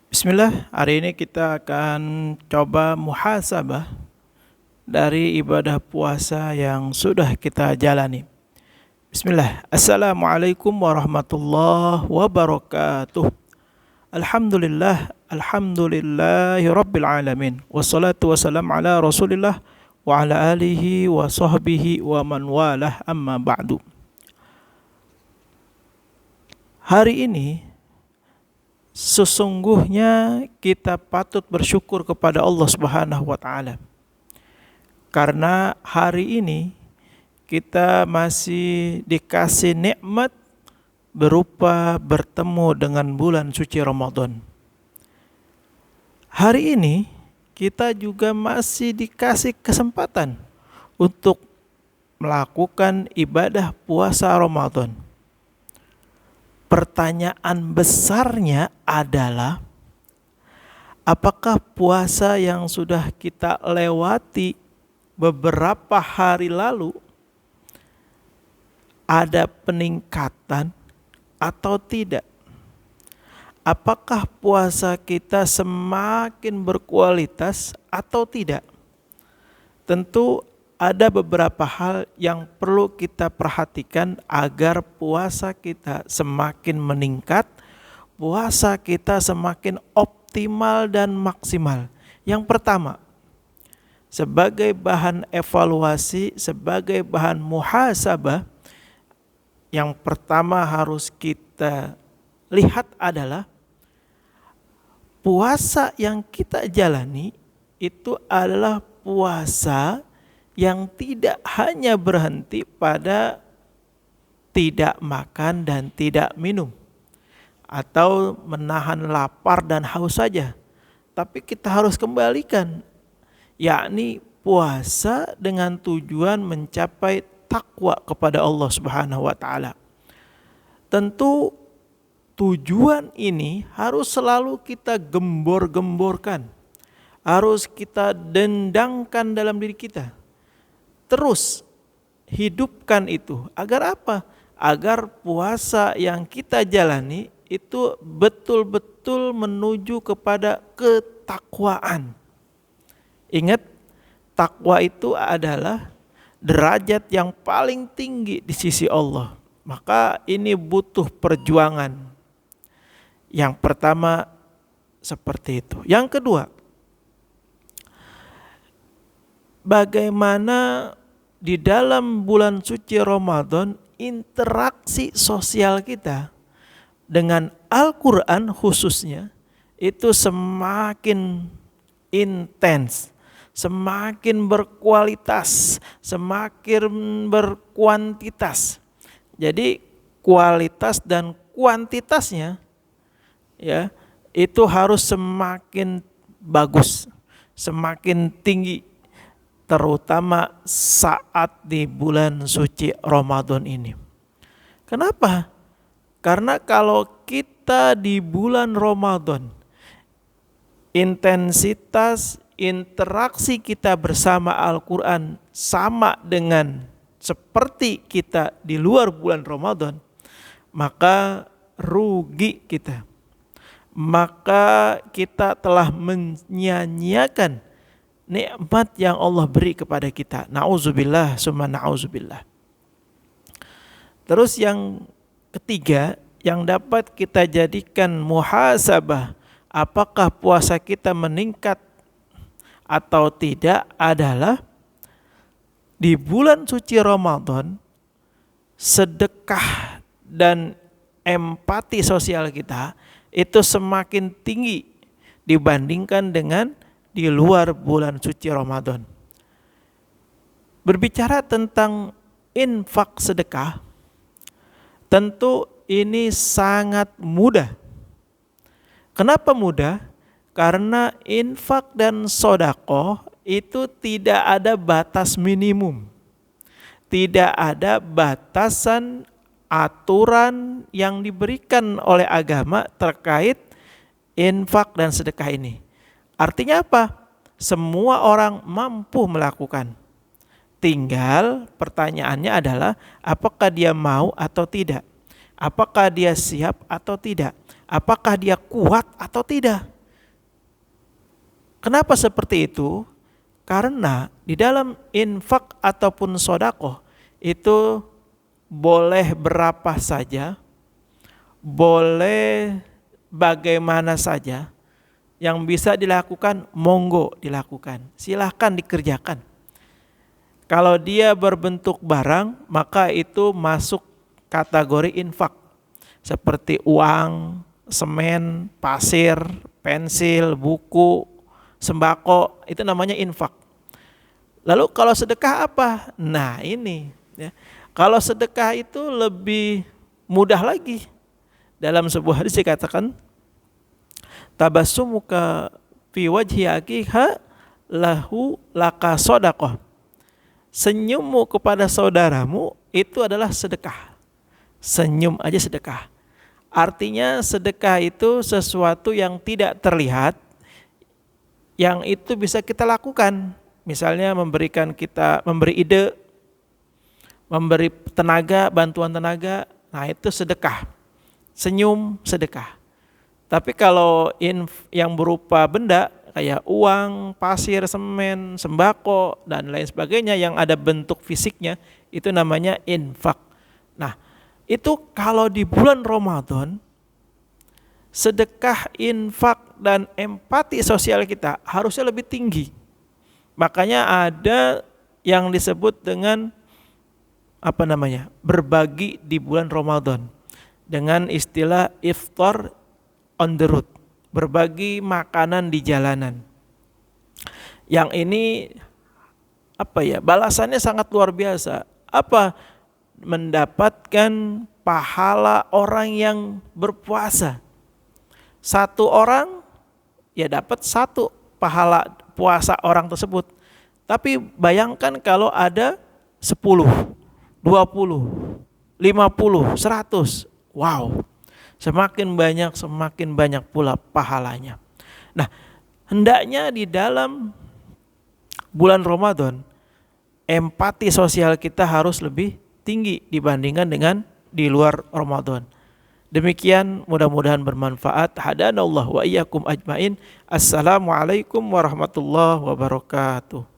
Bismillah, hari ini kita akan coba muhasabah dari ibadah puasa yang sudah kita jalani. Bismillah, Assalamualaikum warahmatullahi wabarakatuh. Alhamdulillahi rabbil alamin. Wassalatu wassalamu ala rasulillah wa ala alihi wa sahbihi wa man walah amma ba'du. Hari ini sesungguhnya kita patut bersyukur kepada Allah Subhanahu wa taala. Karena hari ini kita masih dikasih nikmat berupa bertemu dengan bulan suci Ramadan. Hari ini kita juga masih dikasih kesempatan untuk melakukan ibadah puasa Ramadan. Pertanyaan besarnya adalah, apakah puasa yang sudah kita lewati beberapa hari lalu ada peningkatan atau tidak? Apakah puasa kita semakin berkualitas atau tidak? Tentu ada beberapa hal yang perlu kita perhatikan agar puasa kita semakin meningkat, puasa kita semakin optimal dan maksimal. Yang pertama, sebagai bahan evaluasi, sebagai bahan muhasabah, yang pertama harus kita lihat adalah puasa yang kita jalani itu adalah puasa yang tidak hanya berhenti pada tidak makan dan tidak minum atau menahan lapar dan haus saja, tapi kita harus kembalikan, yakni puasa dengan tujuan mencapai takwa kepada Allah Subhanahu wa taala. Tentu tujuan ini harus selalu kita gembor-gemborkan, harus kita dendangkan dalam diri kita. Terus hidupkan itu. Agar apa? Agar puasa yang kita jalani itu betul-betul menuju kepada ketakwaan. Ingat, takwa itu adalah derajat yang paling tinggi di sisi Allah. Maka ini butuh perjuangan. Yang pertama seperti itu. Yang kedua, bagaimana di dalam bulan suci Ramadan interaksi sosial kita dengan Al-Quran khususnya itu semakin intens, semakin berkualitas, semakin berkuantitas. Jadi kualitas dan kuantitasnya ya itu harus semakin bagus, semakin tinggi, terutama saat di bulan suci Ramadan ini. Kenapa? Karena kalau kita di bulan Ramadan, intensitas interaksi kita bersama Al-Quran sama dengan seperti kita di luar bulan Ramadan, maka rugi kita. Maka kita telah menyia-nyiakan nikmat yang Allah beri kepada kita. Na'udzubillah, summa na'udzubillah. Terus yang ketiga, yang dapat kita jadikan muhasabah, apakah puasa kita meningkat atau tidak adalah di bulan suci Ramadan, sedekah dan empati sosial kita itu semakin tinggi dibandingkan dengan di luar bulan suci Ramadan. Berbicara tentang infak sedekah, tentu ini sangat mudah. Kenapa mudah? Karena infak dan sedekah itu tidak ada batas minimum. Tidak ada batasan aturan yang diberikan oleh agama terkait infak dan sedekah ini. Artinya apa? Semua orang mampu melakukan. Tinggal pertanyaannya adalah apakah dia mau atau tidak? Apakah dia siap atau tidak? Apakah dia kuat atau tidak? Kenapa seperti itu? Karena di dalam infak ataupun sodakoh itu boleh berapa saja, boleh bagaimana saja, yang bisa dilakukan monggo dilakukan, silahkan dikerjakan. Kalau dia berbentuk barang, maka itu masuk kategori infak, seperti uang, semen, pasir, pensil, buku, sembako, itu namanya infak. Lalu kalau sedekah apa? Nah ini ya. Kalau sedekah itu lebih mudah lagi. Dalam sebuah hadis dikatakan, tabassumuka fi wajhi akhiha lahu laka shadaqah. Senyummu kepada saudaramu itu adalah sedekah. Senyum aja sedekah. Artinya sedekah itu sesuatu yang tidak terlihat, yang itu bisa kita lakukan. Misalnya memberi ide, memberi tenaga, bantuan tenaga, nah itu sedekah. Senyum sedekah. Tapi kalau yang berupa benda kayak uang, pasir, semen, sembako dan lain sebagainya yang ada bentuk fisiknya, itu namanya infak. Nah, itu kalau di bulan Ramadan, sedekah, infak dan empati sosial kita harusnya lebih tinggi. Makanya ada yang disebut dengan berbagi di bulan Ramadan dengan istilah iftar on the road, berbagi makanan di jalanan. Yang ini balasannya sangat luar biasa. Mendapatkan pahala orang yang berpuasa. Satu orang ya dapat satu pahala puasa orang tersebut. Tapi bayangkan kalau ada 10, 20, 50, 100. Wow. Semakin banyak pula pahalanya. Nah, hendaknya di dalam bulan Ramadan empati sosial kita harus lebih tinggi dibandingkan dengan di luar Ramadan. Demikian, mudah-mudahan bermanfaat. Hadanallahu wa iyyakum ajmain. Assalamualaikum warahmatullahi wabarakatuh.